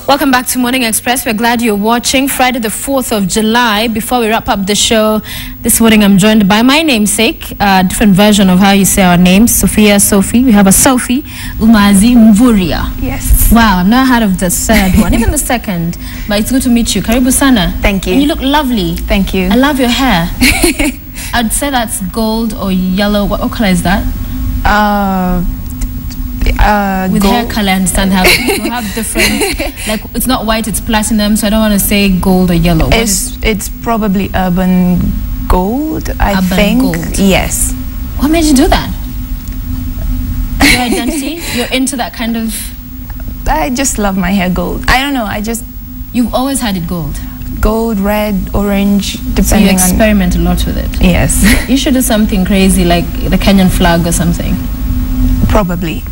Welcome back to Morning Express. We're glad you're watching. Friday the 4th of July. Before we wrap up the show, this morning I'm joined by my namesake, a different version of how you say our names, Sophie. We have a Sophie Mvurya. Yes. Wow, I've never heard of the third one, even the second. But it's good to meet you. Karibu sana. Thank you. And you look lovely. Thank you. I love your hair. I'd say that's gold or yellow. What color is that? With gold. hair color, I understand how you have different, like it's not white, it's platinum, so I don't want to say gold or yellow. It's probably urban gold, I think. Gold. Yes. What made you do that? Your identity? You're into that kind of... I just love my hair gold. I don't know, You've always had it gold? Gold, red, orange, depending so you experiment a lot with it? Yes. You should do something crazy like the Kenyan flag or something. Probably.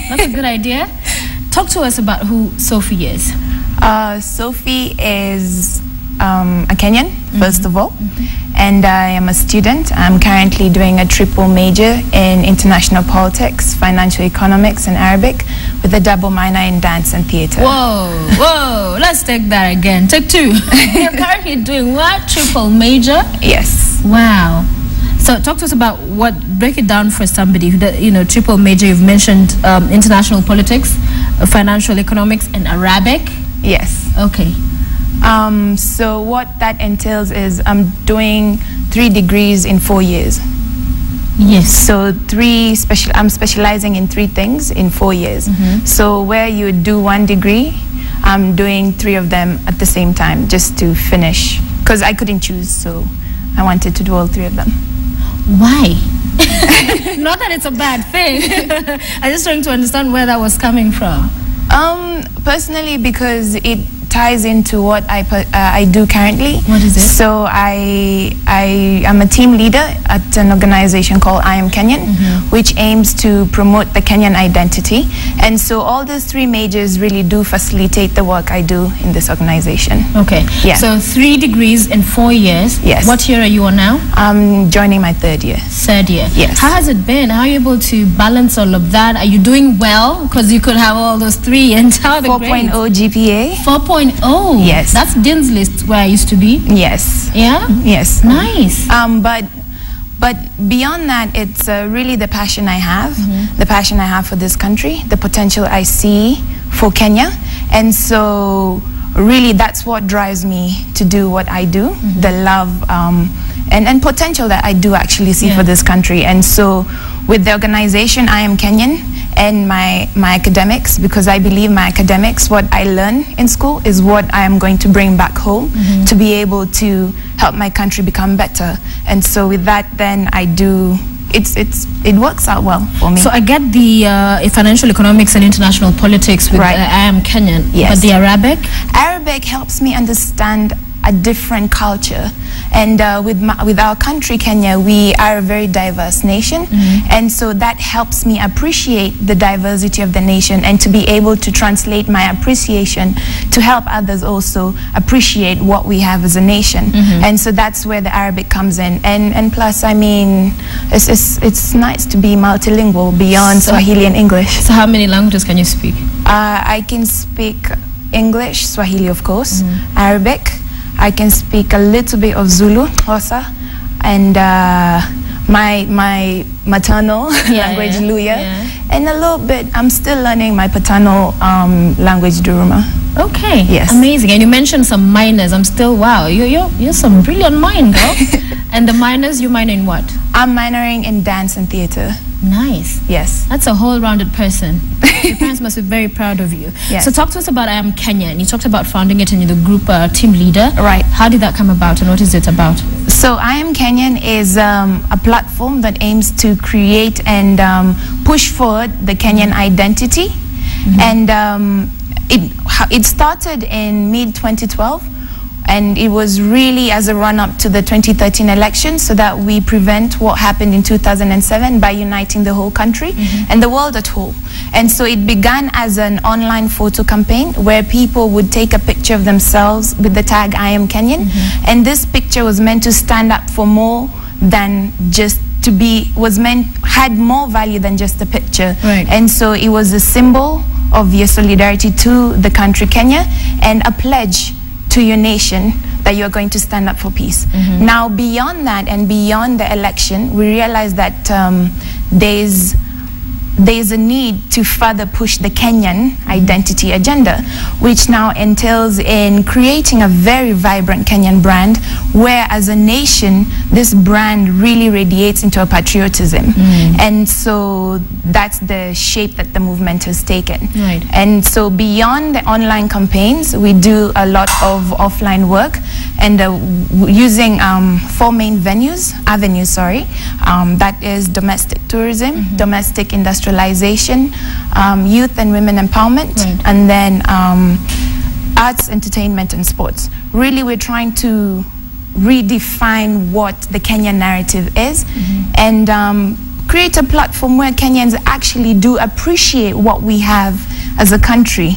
That's a good idea. Talk to us about who Sophie is. Sophie is a Kenyan, first of all, and I am a student. I'm currently doing a triple major in international politics, financial economics, and Arabic, with a double minor in dance and theatre. Whoa, let's take that again. Take two. You're currently doing what? Triple major? Yes. Wow. So talk to us about break it down for somebody who, triple major. You've mentioned international politics, financial economics, and Arabic. Yes. Okay. So what that entails is I'm doing 3 degrees in 4 years. Yes. So I'm specializing in 3 things in 4 years. So where you do 1 degree, I'm doing 3 of them at the same time just to finish, because I couldn't choose, so I wanted to do all 3 of them. Why? Not that it's a bad thing. I'm just trying to understand where that was coming from. Personally, because it ties into what I do currently. What is it? So I am a team leader at an organization called I Am Kenyan, which aims to promote the Kenyan identity. And so all those 3 majors really do facilitate the work I do in this organization. Okay. Yeah. So 3 degrees in 4 years. Yes. What year are you on now? I'm joining my 3rd year. 3rd year. Yes. How has it been? How are you able to balance all of that? Are you doing well? Because you could have all those 3 and tell the 4.0 GPA. 4.0. Yes. That's Din's list where I used to be. Yes. Yeah? Yes. Nice. But beyond that, it's really the passion I have, the passion I have for this country, the potential I see for Kenya. And so really that's what drives me to do what I do, the love and potential that I do actually see for this country. And so with the organization I Am Kenyan and my academics, because I believe my academics, what I learn in school, is what I am going to bring back home to be able to help my country become better. And so with that, then I do, it works out well for me. So I get the financial economics and international politics with I Am Kenyan. Yes. But the Arabic? Arabic helps me understand a different culture, and with our country Kenya, we are a very diverse nation, and so that helps me appreciate the diversity of the nation and to be able to translate my appreciation to help others also appreciate what we have as a nation. And so that's where the Arabic comes in, and plus, I mean, it's nice to be multilingual beyond Swahili and English. So how many languages can you speak? I can speak English, Swahili of course, Arabic. I can speak a little bit of Zulu, Xhosa, and my maternal language, Luya, and a little bit, I'm still learning my paternal language, Duruma. Okay, yes. Amazing. And you mentioned some minors. I'm still, wow, you're some brilliant mind, girl. And the minors, you minor in what? I'm minoring in dance and theatre. Nice. Yes. That's a whole-rounded person. Your parents must be very proud of you. Yes. So talk to us about I Am Kenyan. You talked about founding it and you're the group team leader. Right. How did that come about and what is it about? So I Am Kenyan is a platform that aims to create and push forward the Kenyan identity. And it started in mid-2012. And it was really as a run-up to the 2013 election so that we prevent what happened in 2007 by uniting the whole country and the world at whole. And so it began as an online photo campaign where people would take a picture of themselves with the tag I Am Kenyan. And this picture was meant to stand up for more than just had more value than just a picture. Right. And so it was a symbol of your solidarity to the country Kenya, and a pledge to your nation that you're going to stand up for peace. Now, beyond that and beyond the election, we realize that there's a need to further push the Kenyan identity agenda, which now entails in creating a very vibrant Kenyan brand, where as a nation, this brand really radiates into a patriotism. And so that's the shape that the movement has taken. Right. And so beyond the online campaigns, we do a lot of offline work, and using 4 main avenues, that is domestic tourism, domestic industrialization, youth and women empowerment, and then arts, entertainment, and sports. Really, we're trying to redefine what the Kenyan narrative is, and create a platform where Kenyans actually do appreciate what we have as a country.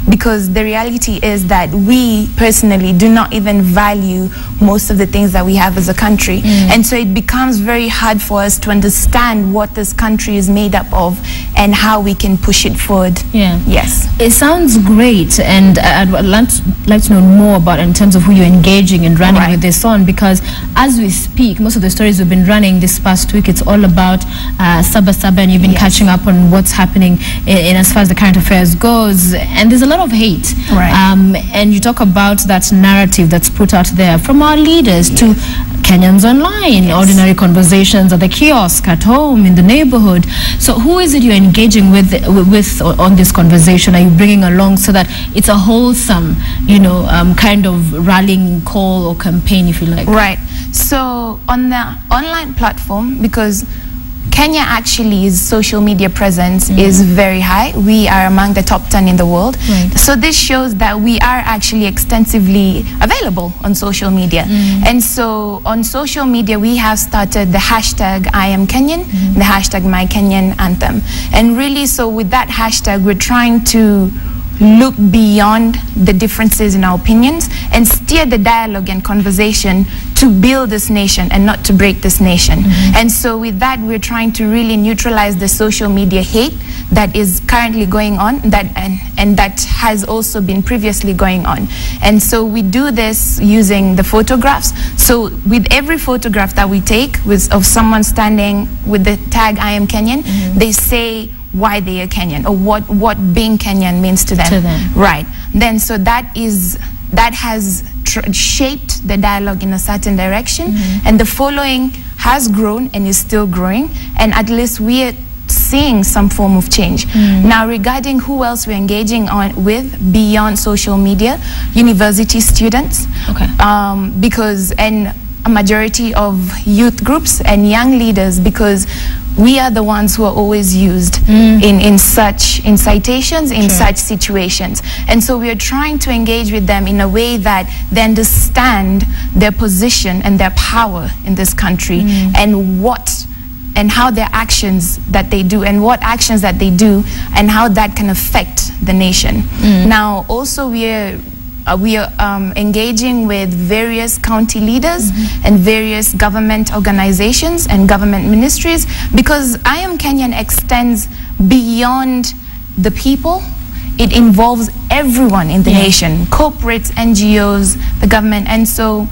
Because the reality is that we personally do not even value most of the things that we have as a country. And so it becomes very hard for us to understand what this country is made up of and how we can push it forward. Yeah. Yes. It sounds great, and I'd like to know more about in terms of who you're engaging and running with this on, because as we speak, most of the stories we've been running this past week, it's all about Saba Saba, and you've been catching up on what's happening in as far as the current affairs goes, and there's a lot of hate. And you talk about that narrative that's put out there from our leaders to Kenyans online, ordinary conversations at the kiosk, at home, in the neighborhood. So who is it you're engaging with on this conversation? Are you bringing along so that it's a wholesome, kind of rallying call or campaign, if you like? Right. So on the online platform, because Kenya actually's social media presence is very high. We are among the top 10 in the world. So this shows that we are actually extensively available on social media. And so on social media, we have started the hashtag I am Kenyan, the hashtag My Kenyan Anthem. And really, so with that hashtag, we're trying to look beyond the differences in our opinions and steer the dialogue and conversation to build this nation and not to break this nation. And so with that, we're trying to really neutralize the social media hate that is currently going on, and that has also been previously going on. And so we do this using the photographs. So with every photograph that we take of someone standing with the tag I am Kenyan, they say why they are Kenyan, or what being Kenyan means to them. Right. Then so that has shaped the dialogue in a certain direction, and the following has grown and is still growing, and at least we are seeing some form of change. Now, regarding who else we're engaging with beyond social media, university students, because and a majority of youth groups and young leaders, because we are the ones who are always used in citations, in such situations. And so we are trying to engage with them in a way that they understand their position and their power in this country, and how their actions that they do, and what actions that they do, and how that can affect the nation. Now, also we are engaging with various county leaders and various government organizations and government ministries, because I Am Kenyan extends beyond the people. It involves everyone in the nation, corporates, NGOs, the government. And so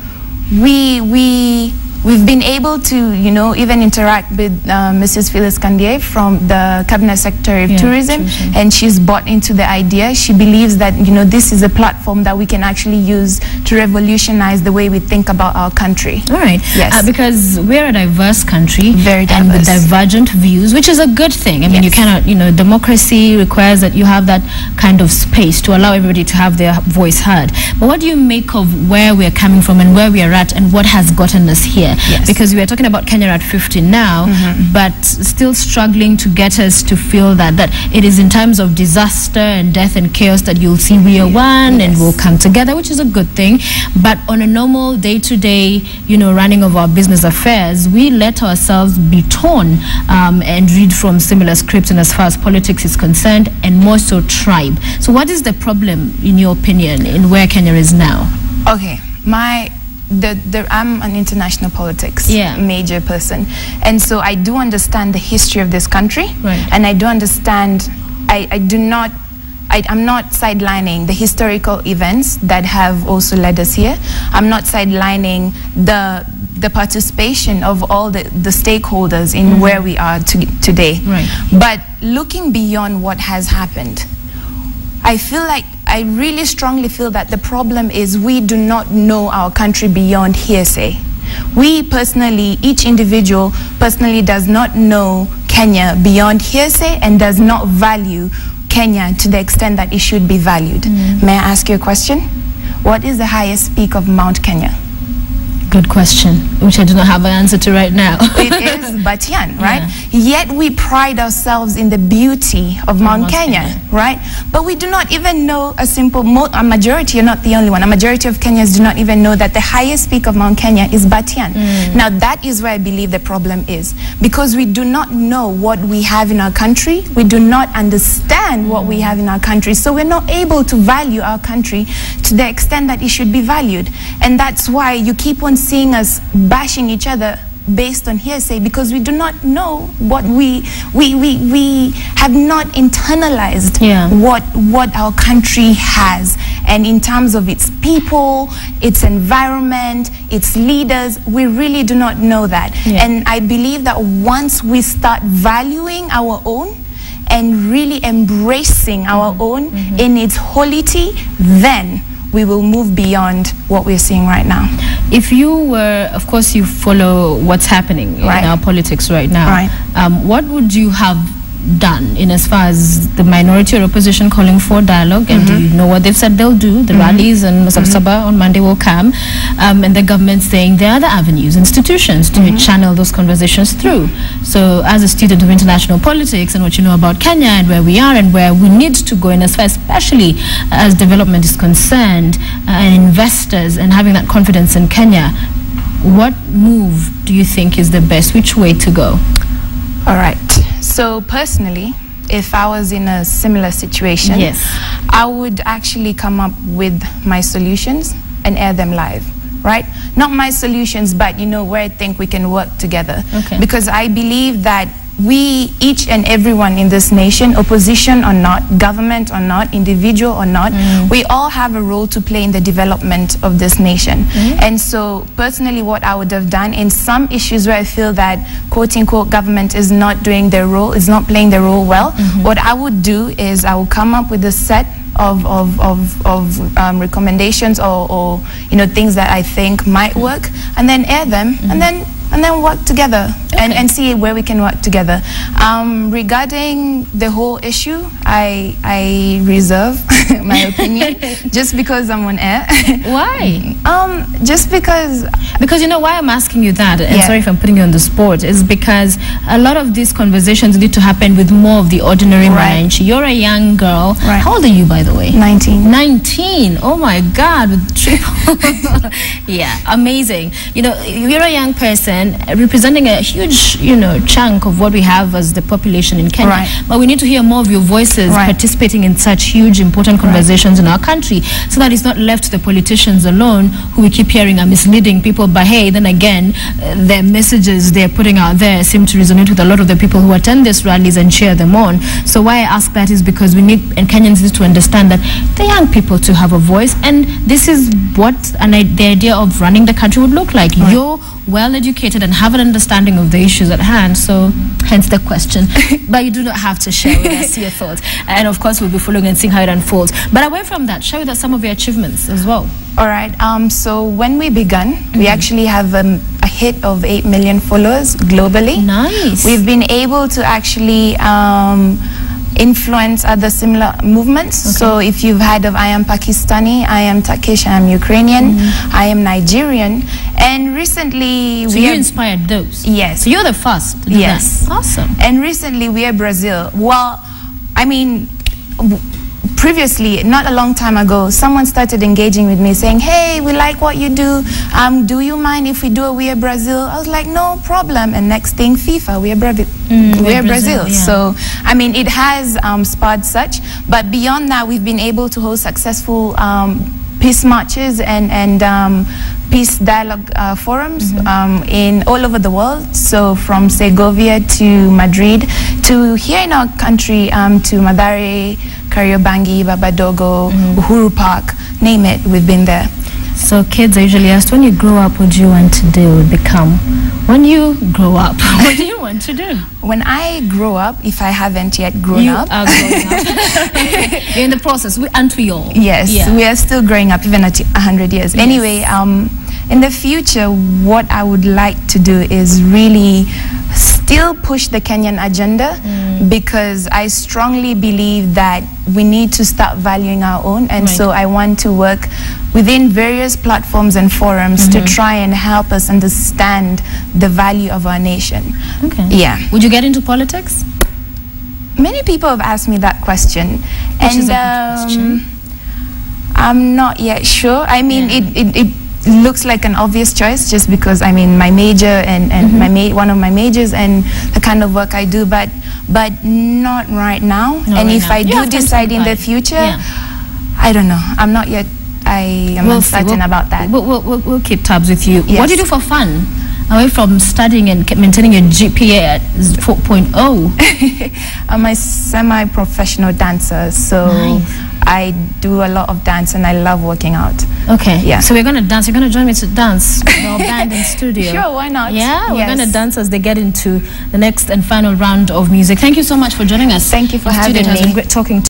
we've been able to, even interact with Mrs. Phyllis Kandie from the Cabinet Secretary of Tourism, and she's bought into the idea. She believes that, this is a platform that we can actually use to revolutionize the way we think about our country. All right. Yes. Because we're a diverse country. Very diverse. And with divergent views, which is a good thing. I mean, you cannot, democracy requires that you have that kind of space to allow everybody to have their voice heard. But what do you make of where we're coming from and where we are at and what has gotten us here? Because we are talking about Kenya at 50 now, but still struggling to get us to feel that it is in times of disaster and death and chaos that you'll see we are one and we'll come together, which is a good thing. But on a normal day-to-day, running of our business affairs, we let ourselves be torn and read from similar scripts, and as far as politics is concerned, and more so tribe. So what is the problem, in your opinion, in where Kenya is now? Okay, I'm an international politics major person, and so I do understand the history of this country, and I do understand. I do not I'm not sidelining the historical events that have also led us here. I'm not sidelining the participation of all the stakeholders in where we are today. Right. But looking beyond what has happened, I really strongly feel that the problem is we do not know our country beyond hearsay. We personally, each individual personally does not know Kenya beyond hearsay and does not value Kenya to the extent that it should be valued. May I ask you a question? What is the highest peak of Mount Kenya? Good question, which I do not have an answer to right now. It is Batian, right? Yeah. Yet we pride ourselves in the beauty of Mount Kenya, right? But we do not even know a majority, you're not the only one, a majority of Kenyans do not even know that the highest peak of Mount Kenya is Batian. Now that is where I believe the problem is, because we do not know what we have in our country, we do not understand what we have in our country, so we're not able to value our country to the extent that it should be valued. And that's why you keep on seeing us bashing each other based on hearsay, because we do not know what we have not internalized what our country has, and in terms of its people, its environment, its leaders, we really do not know that. And I believe that once we start valuing our own and really embracing our own in its wholity, then we will move beyond what we're seeing right now. If you were, of course, you follow what's happening in our politics right now. What would you have done in as far as the minority or opposition calling for dialogue? And do you know what they've said they'll do? The rallies and Sabasaba on Monday will come, and the government saying there are other avenues, institutions to channel those conversations through. So as a student of international politics and what you know about Kenya and where we are and where we need to go in as far, especially as development is concerned, and investors and having that confidence in Kenya, what move do you think is the best? Which way to go? All right. So personally, if I was in a similar situation, I would actually come up with my solutions and air them live, right? Not my solutions, but you know, where I think we can work together. Because I believe that we, each and everyone in this nation, opposition or not, government or not, individual or not, we all have a role to play in the development of this nation. And so personally, what I would have done in some issues where I feel that quote-unquote government is not doing their role, is not playing their role well, what I would do is I will come up with a set of recommendations or you know, things that I think might work, and then air them, and then work together and see where we can work together. Regarding the whole issue, I reserve my opinion just because I'm on air. Why? Just because you know why I'm asking you that, and sorry if I'm putting you on the spot, is because a lot of these conversations need to happen with more of the ordinary mind. You're a young girl. How old are you, by the way? 19. 19. Oh my God, with triple. Yeah, amazing. You know, you're a young person representing a huge, you know, chunk of what we have as the population in Kenya. But we need to hear more of your voices participating in such huge, important conversations in our country, so that it's not left to the politicians alone, who we keep hearing are misleading people. But hey, then again, their messages they're putting out there seem to resonate with a lot of the people who attend these rallies and cheer them on. So why I ask that is because we need, and Kenyans need to understand that the young people to have a voice, and this is what the idea of running the country would look like. You're well educated and have an understanding of the issues at hand, so hence the question. But you do not have to share with us your thoughts, and of course we'll be following and seeing how it unfolds. But away from that, share with us some of your achievements as well. All right, so when we began, we actually have a hit of 8 million followers globally. Nice. We've been able to actually influence other similar movements. So if you've heard of I am Pakistani, I am Turkish, I am Ukrainian, I am Nigerian, and recently so you inspired those? Yes. So you're the first? Yes. Awesome. And recently we are Brazil. Well, I mean, previously, not a long time ago, someone started engaging with me saying, hey, we like what you do you mind if we do a We Are Brazil? I was like, no problem. And next thing, FIFA, We Are Brazil. So I mean, it has spurred such, but beyond that, we've been able to host successful peace marches and peace dialogue forums in all over the world. So from Segovia to Madrid to here in our country, to Mathare, Kariobangi, Babadogo, Uhuru Park, name it, we've been there. So kids are usually asked, when you grow up, what do you want to do, become? When you grow up, what do you want to do? When I grow up, if I haven't yet grown up. You are growing up. You're in the process, aren't we all? Yes, we are still growing up, even at 100 years. Yes. Anyway, in the future, what I would like to do is really still push the Kenyan agenda, because I strongly believe that we need to start valuing our own, and so I want to work within various platforms and forums to try and help us understand the value of our nation. Okay. Yeah. Would you get into politics? Many people have asked me that question, Which is a good question. I'm not yet sure. I mean, it looks like an obvious choice, just because I mean my major and one of my majors and the kind of work I do, but not right now. And if I do decide in the future, I don't know. I'm not yet. I am uncertain about that. We'll keep tabs with you. Yes. What do you do for fun? Away from studying and maintaining your GPA at 4.0. I'm a semi-professional dancer, so I do a lot of dance and I love working out. Okay. Yeah. So we're going to dance. You're going to join me to dance in our band in studio. Sure, why not? Yeah, we're going to dance as they get into the next and final round of music. Thank you so much for joining us. Thank you for having me. It has been great talking to you.